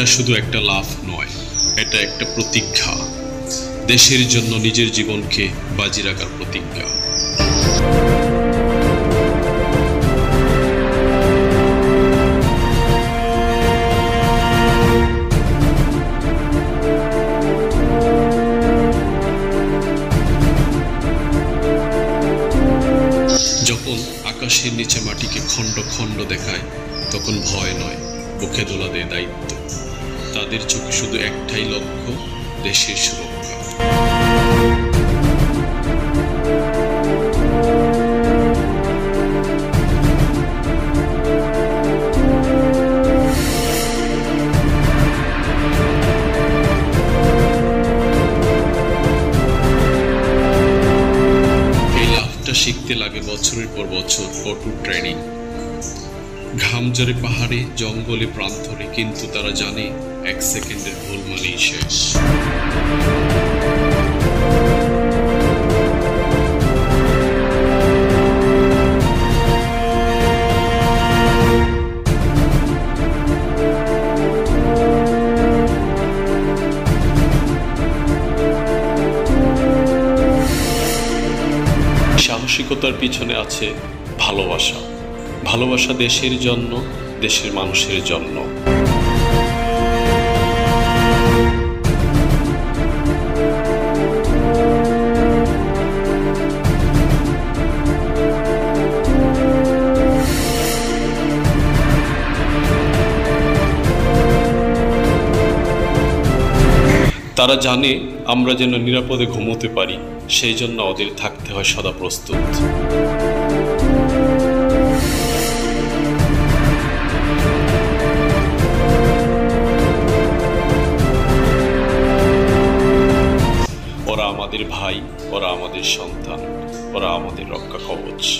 এটা শুধু একটা লাফ নয়, এটা একটা প্রতিজ্ঞা, দেশের জন্য নিজের জীবনকে বাজি রাখার প্রতিজ্ঞা। যখন আকাশের নিচে মাটিকে খণ্ড খণ্ড দেখায়, তখন ভয় নয়, বুকে দোলা দেয় দায়িত্ব। তাদের চোখে শুধু একটাই লক্ষ্য, দেশের সুরক্ষা। শিখতে লাগে বছরের পর বছর কঠোর ট্রেনিং, ঘাম ঝরে পাহাড়ে, জঙ্গলে, প্রান্তরে, কিন্তু তারা জানে 1 সেকেন্ডের ভুল মানেই শেষ। সাহসিকতার পিছনে আছে ভালোবাসা, ভালোবাসা দেশের জন্য, দেশের মানুষের জন্য। তারা জানে আমরা যেন নিরাপদে ঘুমোতে পারি, সেই জন্য ওদের থাকতে হয় সদা প্রস্তুত। ওরা আমাদের ভাই, ওরা আমাদের সন্তান, ওরা আমাদের রক্ষা কবচ।